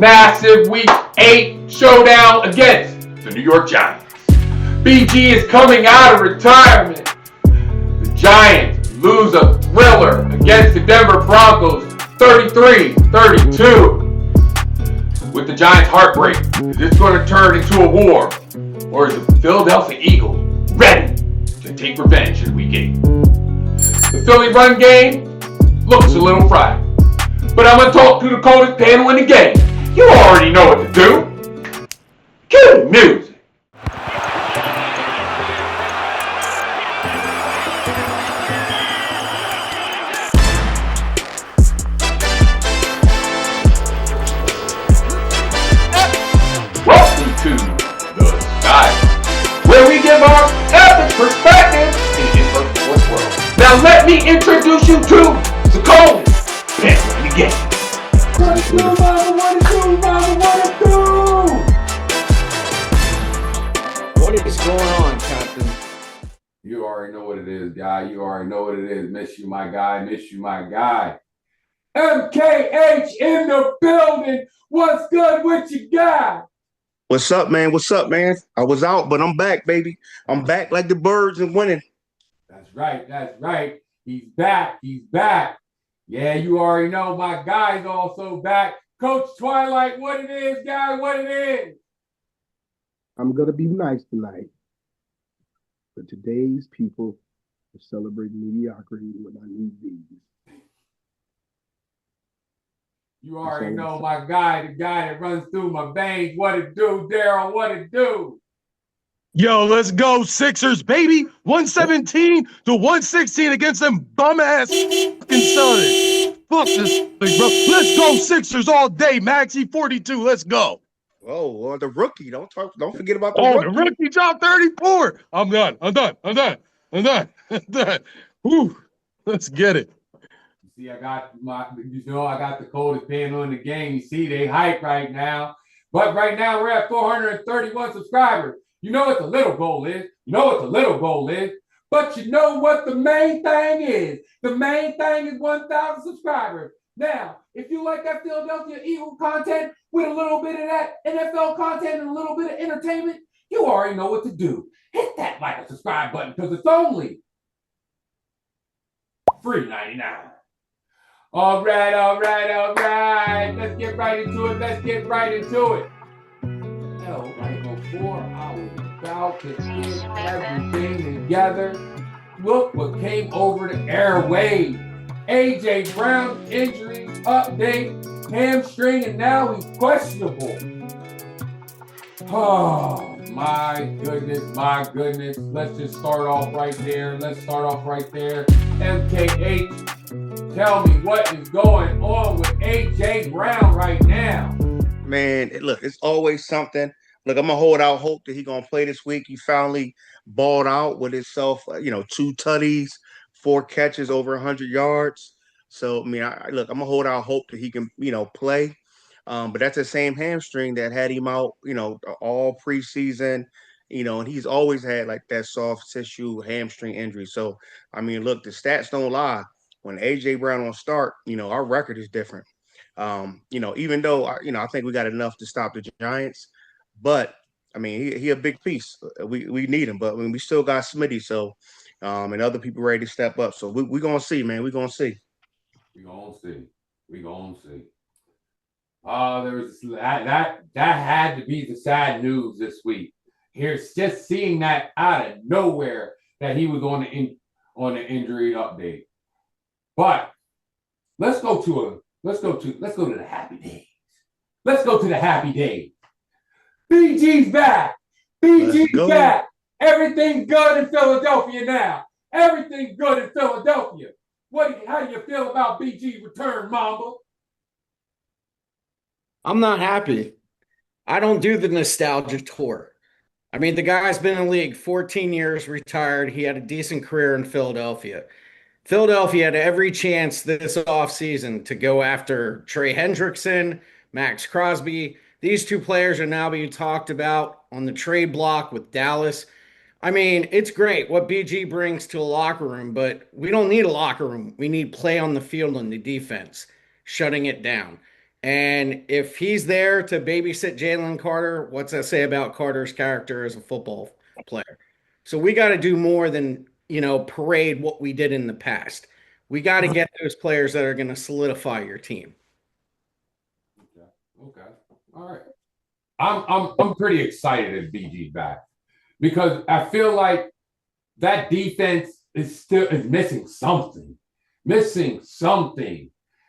massive Week 8 showdown against the New York Giants. BG is coming out of retirement. The Giants lose a thriller against the Denver Broncos 33-32. With the Giants' heartbreak, is this going to turn into a war? Or is the Philadelphia Eagles ready to take revenge in Week 8? The Philly run game looks a little fried. But I'm going to talk to the coldest panel in the game. You already know what to do. Cue the music. Welcome to The Sky, where we give our epic perspective in the imperfect sports world. Now let me introduce you to the coldest panel in the game. What it do, mama? What it do, mama? What it do? What is going on, Captain? You already know what it is, guy. You already know what it is. Miss you, my guy. Miss you, my guy. MKH in the building. What's good with you, guy? What's up, man? What's up, man? I was out, but I'm back, baby. I'm back like the birds and winning. That's right. That's right. He's back. He's back. Yeah, you already know my guy's also back. Coach Twilight, what it is, guy, what it is. I'm going to be nice tonight. But today's people are celebrating mediocrity when I need these. You already know my guy, the guy that runs through my veins. What it do, Daryl? What it do? Yo, let's go Sixers, baby. 117-116 against them bum-ass fucking Suns. Fuck this thing, bro. Let's go Sixers all day. Maxey 42. Let's go. Oh, the rookie. Don't forget about the rookie. rookie. The rookie dropped 34. I'm done. Whew. Let's get it. See, I got the coldest panel in the game. You see, they hype right now. But right now, we're at 431 subscribers. You know what the little goal is. But you know what the main thing is. The main thing is 1,000 subscribers. Now, if you like that Philadelphia Eagle content with a little bit of that NFL content and a little bit of entertainment, you already know what to do. Hit that like and subscribe button because it's only $3.99. All right. Let's get right into it. Hell, right before I was about to get everything together, look what came over the airwaves. A.J. Brown injury update, hamstring, and now he's questionable. Oh, my goodness. Let's just start off right there. MKH. Tell me what is going on with A.J. Brown right now. Man, look, it's always something. Look, I'm going to hold out hope that he's going to play this week. He finally balled out with himself, 2 tutties, 4 catches, over 100 yards. So, I mean, I'm going to hold out hope that he can, play. But that's the same hamstring that had him out, all preseason, and he's always had like that soft tissue hamstring injury. So, I mean, look, the stats don't lie. When A.J. Brown will start, our record is different. Even though, I think we got enough to stop the Giants. But, I mean, he a big piece. We need him. But, I mean, we still got Smitty. So, and other people ready to step up. So, we're going to see, man. We're going to see. There was that had to be the sad news this week. Here's just seeing that out of nowhere that he was on the injury update. But let's go to the happy days. BG's back. Back. Everything's good in Philadelphia now. How do you feel about BG's return, Mamba? I'm not happy. I don't do the nostalgia tour. I mean, the guy's been in the league 14 years, retired. He had a decent career in Philadelphia. Philadelphia had every chance this offseason to go after Trey Hendrickson, Max Crosby. These 2 players are now being talked about on the trade block with Dallas. I mean, it's great what BG brings to a locker room, but we don't need a locker room. We need play on the field on the defense, shutting it down. And if he's there to babysit Jalen Carter, what's that say about Carter's character as a football player? So we got to do more than, parade what we did in the past. We got to get those players that are going to solidify your team. Okay. All right. I'm pretty excited as BG's back because I feel like that defense is missing something.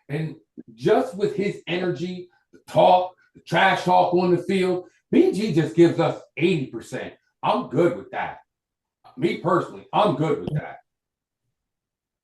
And just with his energy, the talk, the trash talk on the field, BG just gives us 80%. I'm good with that. Me personally, I'm good with that.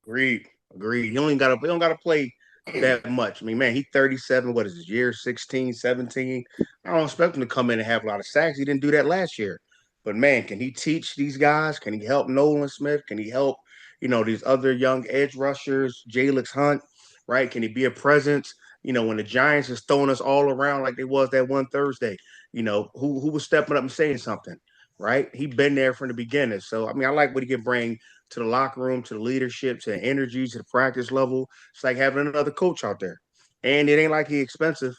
Agreed. He don't gotta play that much. I mean, man, he's 37. What is his year? 16, 17. I don't expect him to come in and have a lot of sacks. He didn't do that last year. But man, can he teach these guys? Can he help Nolan Smith? Can he help, these other young edge rushers, Jalix Hunt, right? Can he be a presence? When the Giants is throwing us all around like they was that one Thursday, who was stepping up and saying something, right? He been there from the beginning. So I mean, I like what he can bring to the locker room, to the leadership, to the energy, to the practice level. It's like having another coach out there. And it ain't like he's expensive.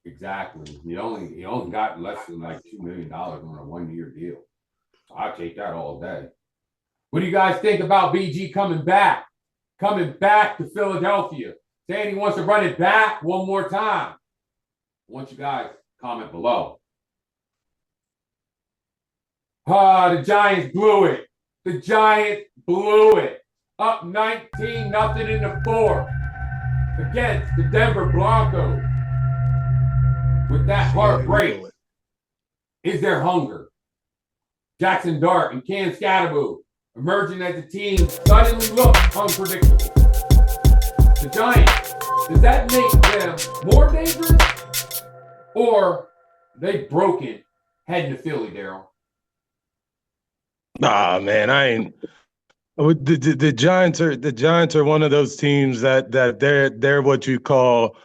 Exactly. He only got less than like $2 million on a 1-year deal. So I'll take that all day. What do you guys think about BG coming back? Coming back to Philadelphia. Saying he wants to run it back one more time. I want you guys to comment below. The Giants blew it. Up 19-0 in the fourth against the Denver Broncos. With that heartbreak, is there hunger? Jackson Dart and Cam Scatterbo emerging as a team suddenly look unpredictable. The Giants, does that make them more dangerous? Or they broken heading to Philly, Daryl? Nah, man, I ain't. The Giants are one of those teams that they're what you call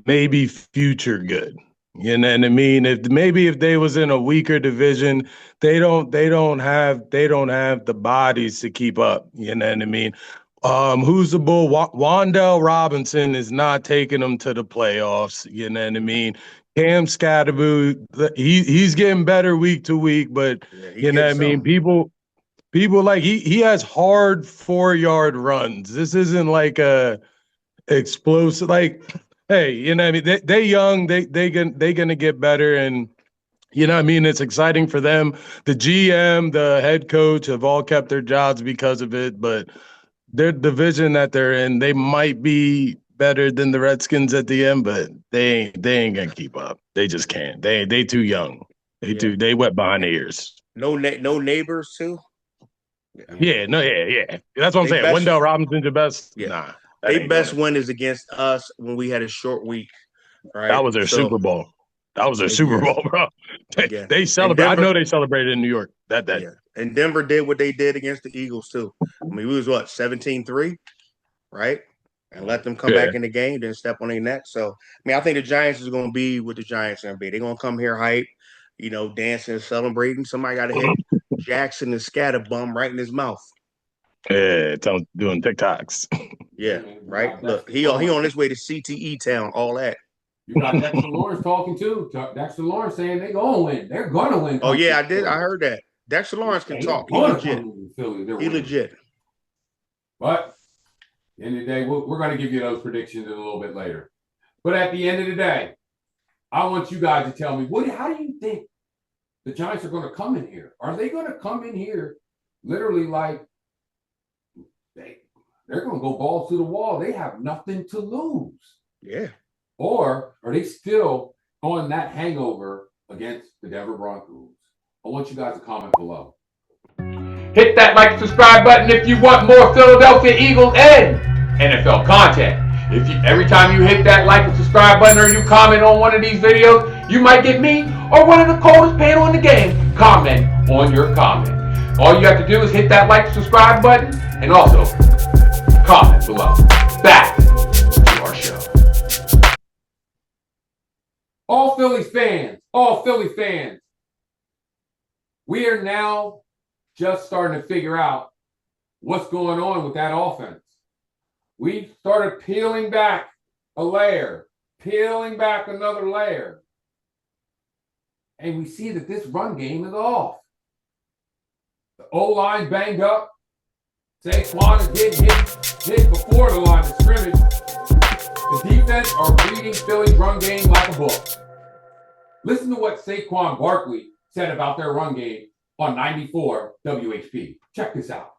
maybe future good. You know what I mean? If they was in a weaker division, they don't have the bodies to keep up. You know what I mean? Who's the bull? Wandell Robinson is not taking them to the playoffs. You know what I mean? Cam Scatterbo, he's getting better week to week, but you know what I mean? People like he has hard 4-yard runs. This isn't like a explosive like. Hey, you know what I mean? They young. They gonna get better, and you know what I mean. It's exciting for them. The GM, the head coach have all kept their jobs because of it, but their division that they're in, they might be better than the Redskins at the end, but they ain't gonna keep up. They just can't. They too young. They wet behind the ears. No neighbors too. Yeah. That's what I'm saying. Wendell Robinson's the best. Yeah. Nah. Their best win is against us when we had a short week. Right. That was their Super Bowl. That was their Super Bowl, bro. They celebrate. I know they celebrated in New York that day. Yeah. And Denver did what they did against the Eagles too. I mean, we was what 17-3, right? And let them come back in the game, then step on their neck. So I mean, I think the Giants is going to be what the Giants are going to be. They're going to come here hype, dancing, celebrating. Somebody got to hit Jackson and scatter bum right in his mouth. Yeah, doing TikToks. Yeah, right. Look, he on his way to CTE town. All that. You got Dexter Lawrence talking too. Dexter Lawrence saying they're gonna win. They're gonna win. Oh yeah, I did. I heard that. Dexter Lawrence can talk. He legit. He legit. But at the end of the day, we're going to give you those predictions in a little bit later. But at the end of the day, I want you guys to tell me how do you think the Giants are going to come in here? Are they going to come in here literally like they're going to go balls to the wall? They have nothing to lose. Yeah. Or are they still on that hangover against the Denver Broncos? I want you guys to comment below. Hit that like and subscribe button if you want more Philadelphia Eagles and NFL content. Every time you hit that like and subscribe button or you comment on one of these videos, you might get me or one of the coldest panel in the game comment on your comment. All you have to do is hit that like and subscribe button and also comment below. Back to our show. All Philly fans, we are now just starting to figure out what's going on with that offense. We started peeling back a layer, peeling back another layer. And we see that this run game is off. The O-line banged up. Saquon is getting hit before the line of scrimmage. The defense are reading Philly's run game like a book. Listen to what Saquon Barkley said about their run game on 94 WHP. Check this out.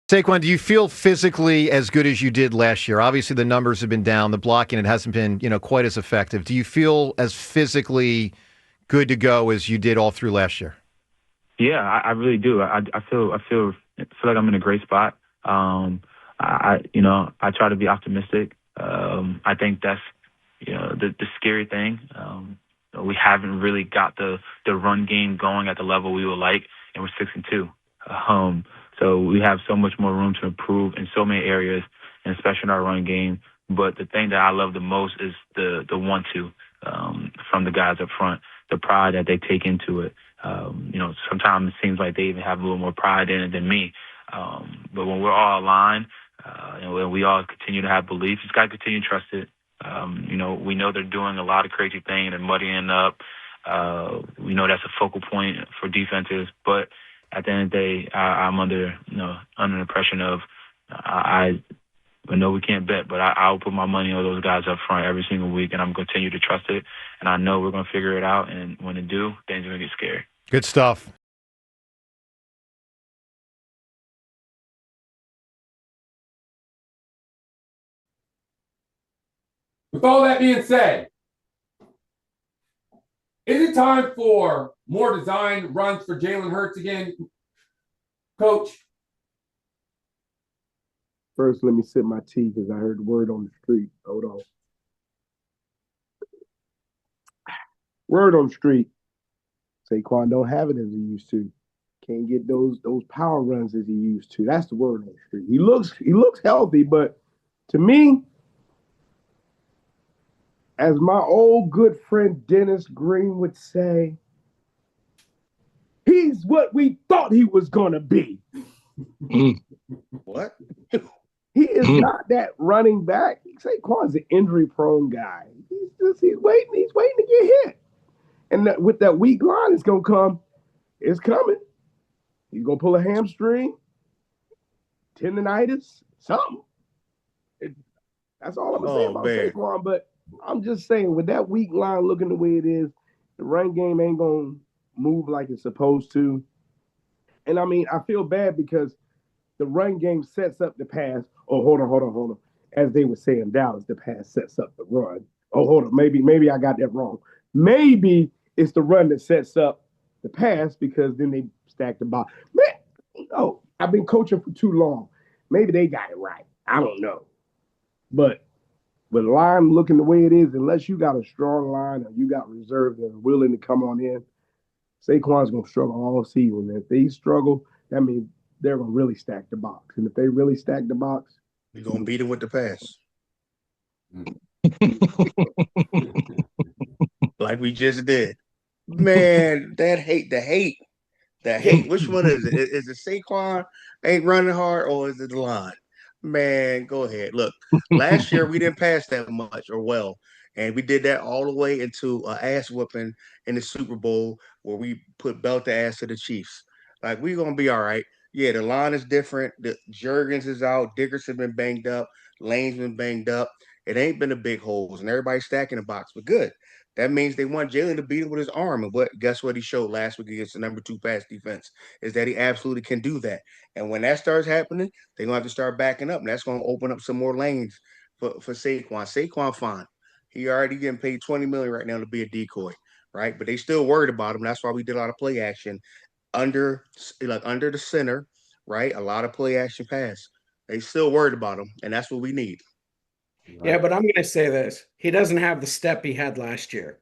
Saquon, do you feel physically as good as you did last year? Obviously, the numbers have been down. The blocking, it hasn't been, quite as effective. Do you feel as physically good to go as you did all through last year? Yeah, I really do. I feel like I'm in a great spot. I try to be optimistic. I think that's the scary thing. We haven't really got the run game going at the level we would like, and we're 6-2. So we have so much more room to improve in so many areas, and especially in our run game. But the thing that I love the most is the 1-2 from the guys up front, the pride that they take into it. Sometimes it seems like they even have a little more pride in it than me. But when we're all aligned, and when we all continue to have belief, just got to continue to trust it. We know they're doing a lot of crazy things and muddying up. We know that's a focal point for defenses, but at the end of the day, I'm under the impression of I know we can't bet, but I'll put my money on those guys up front every single week, and I'm going to continue to trust it. And I know we're going to figure it out, and when it do, things are going to get scary. Good stuff. With all that being said, is it time for more design runs for Jalen Hurts again, Coach? First, let me sip my tea because I heard the word on the street. Hold on. Word on the street. Saquon don't have it as he used to. Can't get those power runs as he used to. That's the word on the street. He looks healthy, but to me, as my old good friend Dennis Green would say, he's what we thought he was gonna be. What? He is not that running back. Saquon's an injury-prone guy. He's waiting to get hit. And with that weak line, it's gonna come. It's coming. He's gonna pull a hamstring, tendonitis, something. That's all I'm gonna say about Saquon. But I'm just saying, with that weak line looking the way it is, the run game ain't gonna move like it's supposed to. And I mean, I feel bad because the run game sets up the pass. Oh, hold on. As they would say in Dallas, the pass sets up the run. Oh, hold on. Maybe I got that wrong. Maybe it's the run that sets up the pass because then they stack the box. Man, I've been coaching for too long. Maybe they got it right. I don't know. But with line looking the way it is, unless you got a strong line or you got reserves that are willing to come on in, Saquon's going to struggle all season. And if they struggle, that means they're going to really stack the box. And if they really stack the box, we're going to beat him with the pass. Like we just did. Man, the hate. Which one is it? Is it Saquon ain't running hard or is it the line? Man, go ahead. Look, last year we didn't pass that much or well. And we did that all the way into an ass whooping in the Super Bowl where we put belt to ass to the Chiefs. Like, we're going to be all right. Yeah, the line is different. The Jurgens is out. Dickerson been banged up. Lane's been banged up. It ain't been the big holes, and everybody's stacking the box. But good. That means they want Jalen to beat him with his arm. And guess what he showed last week against the number 2 pass defense is that he absolutely can do that. And when that starts happening, they're going to have to start backing up. And that's going to open up some more lanes for Saquon. Saquon, fine. He already getting paid $20 million right now to be a decoy, right? But they still worried about him. That's why we did a lot of play action under the center, right? A lot of play action pass. They still worried about him, and that's what we need. Yeah, but I'm going to say this. He doesn't have the step he had last year.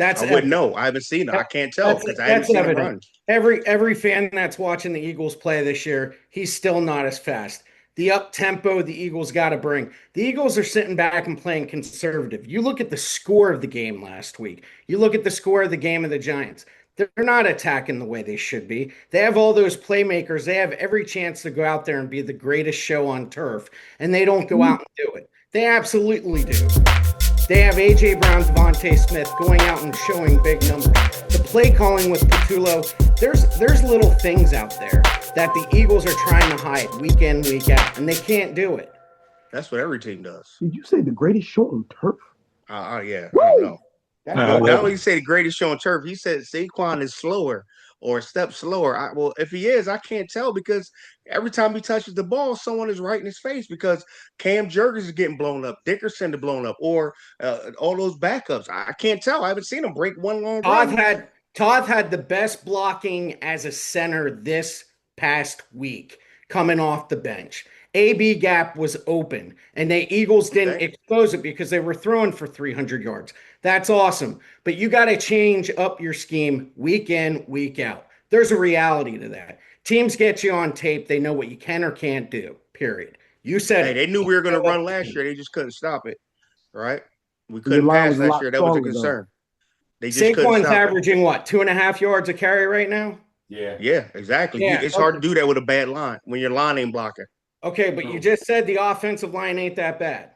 I wouldn't know. I haven't seen it. I can't tell because I haven't seen him run. Every fan that's watching the Eagles play this year, he's still not as fast. The up-tempo the Eagles got to bring. The Eagles are sitting back and playing conservative. You look at the score of the game last week. You look at the score of the game of the Giants. They're not attacking the way they should be. They have all those playmakers. They have every chance to go out there and be the greatest show on turf, and they don't go out and do it. They absolutely do. They have A.J. Brown, Devontae Smith going out and showing big numbers. The play calling with Patullo, there's little things out there that the Eagles are trying to hide week in, week out, and they can't do it. That's what every team does. Did you say the greatest show on turf? Yeah. Woo! I know. That's Not only say the greatest show on turf, he said Saquon is slower or a step slower. Well, if he is, I can't tell because every time he touches the ball, someone is right in his face because Cam Jurgens is getting blown up, Dickerson is blown up, or all those backups. I can't tell. I haven't seen him break one long run. Todd had the best blocking as a center this past week coming off the bench. AB gap was open, and the Eagles didn't expose it because they were throwing for 300 yards. That's awesome. But you got to change up your scheme week in, week out. There's a reality to that. Teams get you on tape. They know what you can or can't do, period. You said they knew we were going to run last year. They just couldn't stop it, right? We couldn't pass last year. That was a concern. They just Saquon's averaging what, 2.5 yards a carry right now? Yeah, exactly. Yeah, it's hard to do that with a bad line when your line ain't blocking. Okay, but you just said the offensive line ain't that bad.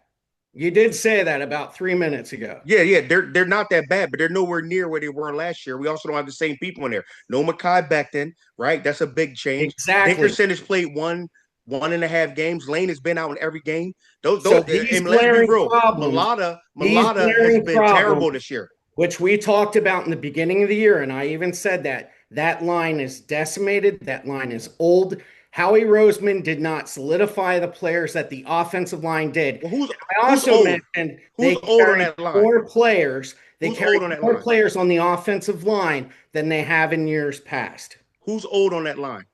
You did say that about 3 minutes ago. Yeah, they're not that bad, but they're nowhere near where they were last year. We also don't have the same people in there. No Mekhi Becton, right? That's a big change. Exactly. Dickerson has played one and a half games. Lane has been out in every game. Those so and let's be real. Mulata has been terrible this year. Which we talked about in the beginning of the year, and I even said that line is decimated. That line is old. Howie Roseman did not solidify the players that the offensive line did. Well, I also mentioned they carry more players. They carry more players on the offensive line than they have in years past. Who's old on that line?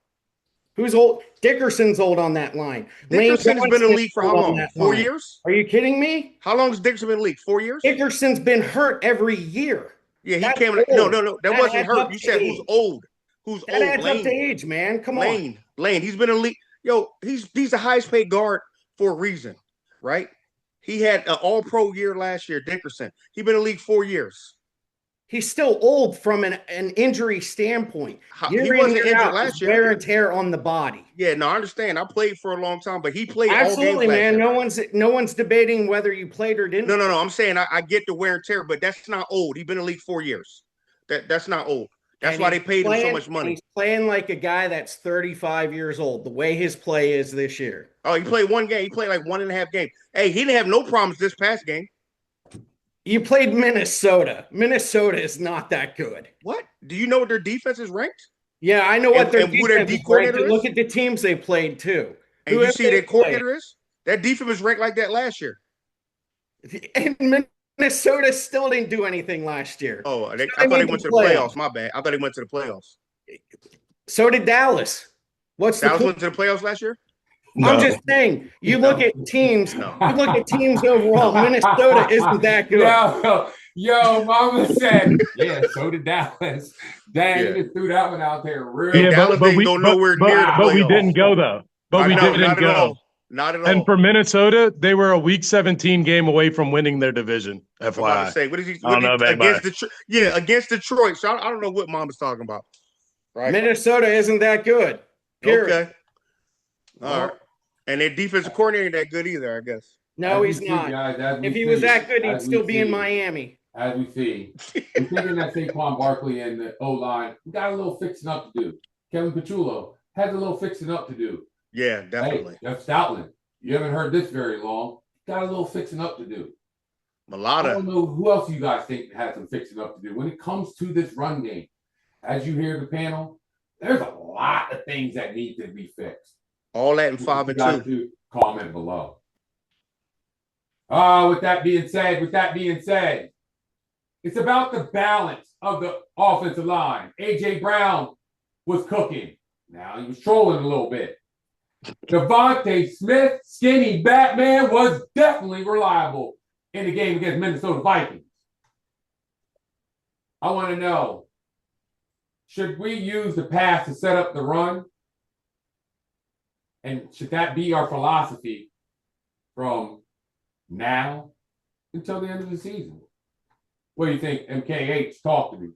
Who's old? Dickerson's old on that line. Dickerson has been in the league for how long? 4 years? Are you kidding me? How long has Dickerson been in the league? 4 years? Dickerson's been hurt every year. Yeah, he came. No, that wasn't hurt. You said who's old? Who's old? That adds up to age, man. Come on. Lane. He's been in the league. Yo, he's the highest paid guard for a reason, right? He had an all-pro year last year, Dickerson. He's been in the league 4 years. He's still old from an injury standpoint. He wasn't injured last year. Wear and tear on the body. Yeah, no, I understand. I played for a long time, but he played absolutely, all games man. last year. No one's debating whether you played or didn't. No. I'm saying I get the wear and tear, but that's not old. He's been in the league 4 years. That's not old. That's why they paid him so much money. He's playing like a guy that's 35 years old, the way his play is this year. Oh, he played one game. He played like 1.5 games. Hey, he didn't have no problems this past game. You played Minnesota. Minnesota is not that good. What? Do you know what their defense is ranked? Yeah, I know what their defense is ranked. Look at the teams they played, too. And you see their coordinator is? That defense was ranked like that last year. And Minnesota still didn't do anything last year. Oh, I thought they went to the playoffs. My bad. I thought they went to the playoffs. So did Dallas. Dallas went to the playoffs last year? No. I'm just saying, you look at teams, you look at teams overall, Minnesota isn't that good. Yo, Mama said, yeah, so did Dallas. Dang, you just threw that one out there real. Yeah, Dallas didn't go nowhere near the playoffs. But we didn't go, though. But we didn't go. Not at all. And for Minnesota, they were a Week 17 game away from winning their division. FYI. Against Detroit. So I don't know what Mama's talking about. Right? Minnesota isn't that good. Period. Okay. All right. And their defensive coordinator ain't that good either, I guess. No, he's not. If he was that good, he'd still be in Miami. As we see. We're thinking that Saquon Barkley and the O-line, we got a little fixing up to do. Kevin Patullo has a little fixing up to do. Yeah, definitely. Hey, Jeff Stoutland, you haven't heard this very long. Got a little fixing up to do. Mulata. I don't know who else you guys think has some fixing up to do. When it comes to this run game, as you hear the panel, there's a lot of things that need to be fixed. All that in 5 and 2. Comment below. With that being said, it's about the balance of the offensive line. A.J. Brown was cooking. Now he was trolling a little bit. Devontae Smith, skinny Batman, was definitely reliable in the game against Minnesota Vikings. I want to know, should we use the pass to set up the run? And should that be our philosophy from now until the end of the season? What do you think, MKH? Talk to me.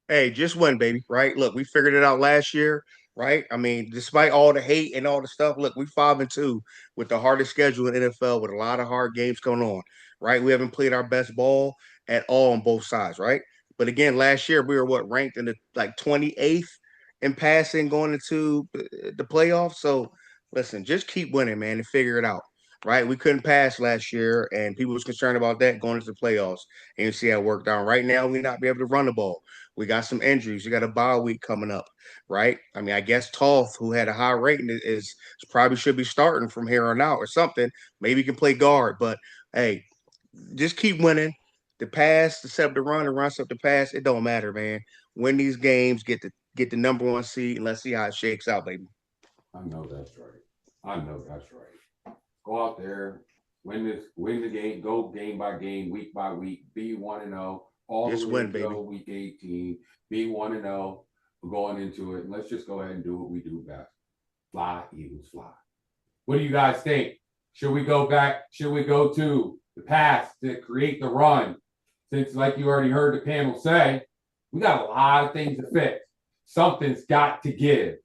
Hey, just win, baby, right? Look, we figured it out last year. right? I mean, despite all the hate and all the stuff, look, we 5-2 with the hardest schedule in NFL with a lot of hard games going on, right? We haven't played our best ball at all on both sides, right? But again, last year we were ranked in the 28th in passing going into the playoffs. So listen, just keep winning, man, and figure it out. Right, we couldn't pass last year, and people was concerned about that going into the playoffs. And you see how it worked out. Right now, we not be able to run the ball. We got some injuries. You got a bye week coming up, right? I mean, I guess Toth, who had a high rating, is probably should be starting from here on out or something. Maybe he can play guard, but hey, just keep winning. The pass, the set up the run, the run set up the pass, it don't matter, man. Win these games, get the number one seed, and let's see how it shakes out, baby. I know that's right. I know that's right. Go out there, win the game, go game by game, week by week, be 1-0, all Just the way win, to baby. week 18, be 1-0, going into it. And let's just go ahead and do what we do best. Fly, Eagles, fly. What do you guys think? Should we go back? Should we go to the past to create the run? Since, like you already heard the panel say, we got a lot of things to fix. Something's got to give.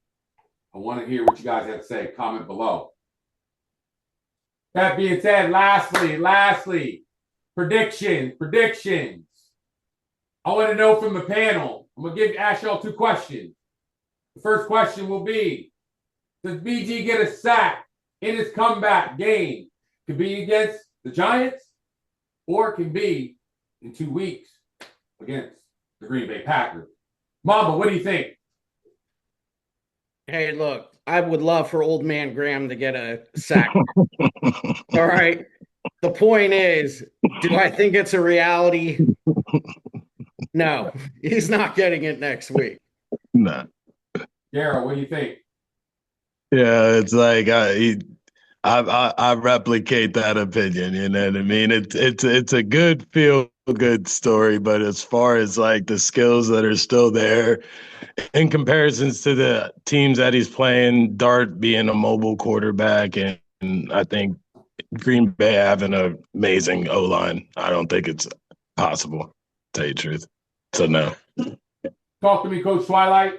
I want to hear what you guys have to say. Comment below. That being said, lastly, predictions. I want to know from the panel. I'm going to ask y'all 2 questions. The first question will be, does BG get a sack in his comeback game? Could be against the Giants, or it can be in 2 weeks against the Green Bay Packers. Mamba, what do you think? Hey, look, I would love for old man Graham to get a sack. All right. The point is, do I think it's a reality? No, he's not getting it next week. Nah. Garrett, what do you think? Yeah, it's like I replicate that opinion. You know what I mean? It's a good feel good story, but as far as like the skills that are still there in comparisons to the teams that he's playing, Dart being a mobile quarterback, and I think Green Bay having an amazing O line. I don't think it's possible. To tell you the truth. So no. Talk to me, Coach Twilight.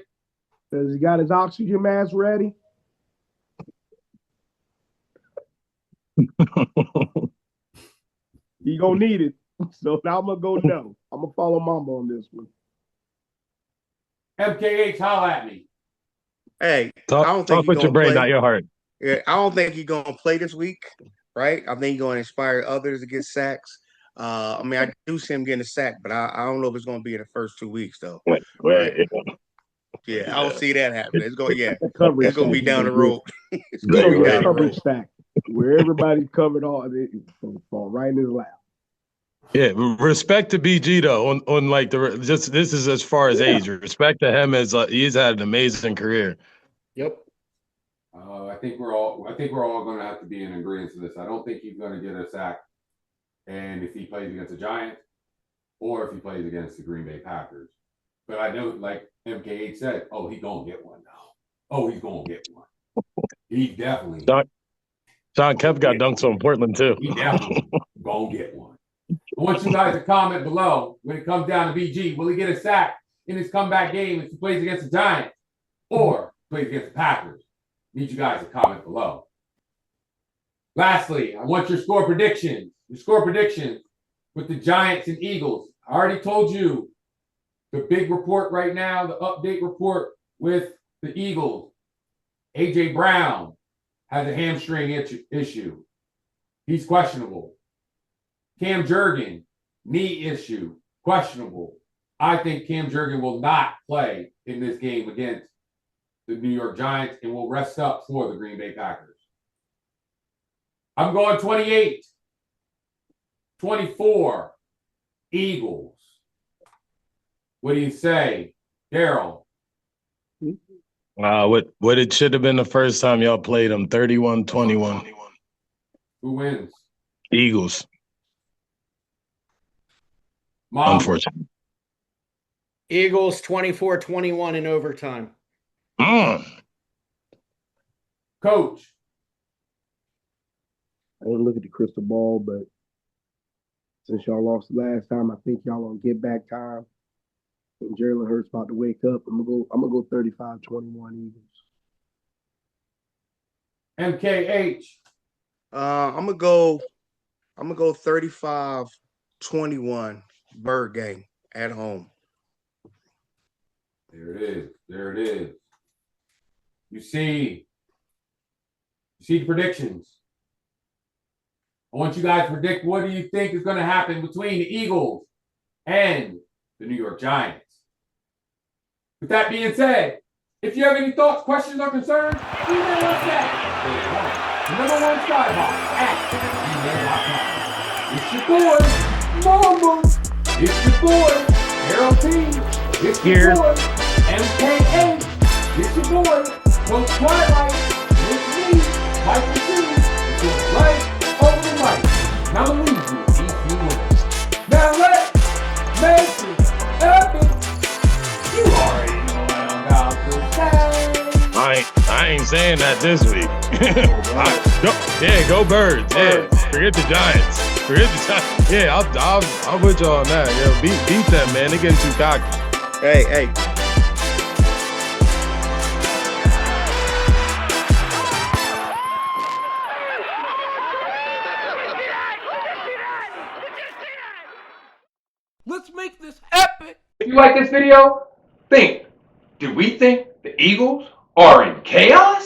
Has he got his oxygen mask ready? He gonna need it. So now I'm gonna go no. I'm gonna follow Mamba on this one. MKH, holla at me. Hey, talk, I don't think talk with your brain, play. not your heart. Yeah, I don't think he's gonna play this week, right? I think he's gonna inspire others to get sacks. I mean, I do see him getting a sack, but I don't know if it's gonna be in the first 2 weeks though. Right? Yeah, I don't see that happening. It's gonna be down the road. It's He's gonna gonna be get a down the coverage road. stack where everybody's covered all of it. It's gonna fall right in his lap. Yeah, respect to BG though. On like this is as far as age. Respect to him as he's had an amazing career. Yep. I think we're all going to have to be in agreement to this. I don't think he's going to get a sack, and if he plays against the Giants, or if he plays against the Green Bay Packers. But I know, like MKH said, oh, he's going to get one now. Oh, he's going to get one. He definitely. Sean Kemp got dunked on Portland too. He definitely going to get one. I want you guys to comment below when it comes down to BG. Will he get a sack in his comeback game if he plays against the Giants or plays against the Packers? Need you guys to comment below. Lastly, I want your score predictions. Your score predictions with the Giants and Eagles. I already told you the big report right now, the update report with the Eagles. A.J. Brown has a hamstring issue. He's questionable. Cam Jurgen, knee issue, questionable. I think Cam Jurgen will not play in this game against the New York Giants and will rest up for the Green Bay Packers. I'm going 28-24 Eagles. What do you say, Daryl? What it should have been the first time y'all played them, 31-21. Who wins? Eagles. Mom. Unfortunately. Eagles 24-21 in overtime. Coach. I didn't look at the crystal ball, but since y'all lost the last time, I think y'all on get back time. And Jalen Hurts about to wake up. I'm gonna go 35-21 Eagles. MKH. I'm gonna go 35-21 Bird Gang at home. There it is. There it is. You see the predictions. I want you guys to predict what do you think is going to happen between the Eagles and the New York Giants. With that being said, if you have any thoughts, questions, or concerns, email us at @skybox@gmail.com. It's your boy, Mama. It's your boy, Harold T. It's your boy, MKH. It's your boy, Coach Twilight. It's me, Michael C. It's your right over the mic. Now the lead you EQ winners. Now let's make it epic. You already know what I'm about to say. I ain't saying that this week. Go Birds. Yeah, forget the Giants. Yeah, I'll put y'all on that. Yeah, beat them, man. They're getting too cocky. Hey. Let's make this epic. If you like this video, did we think the Eagles are in chaos?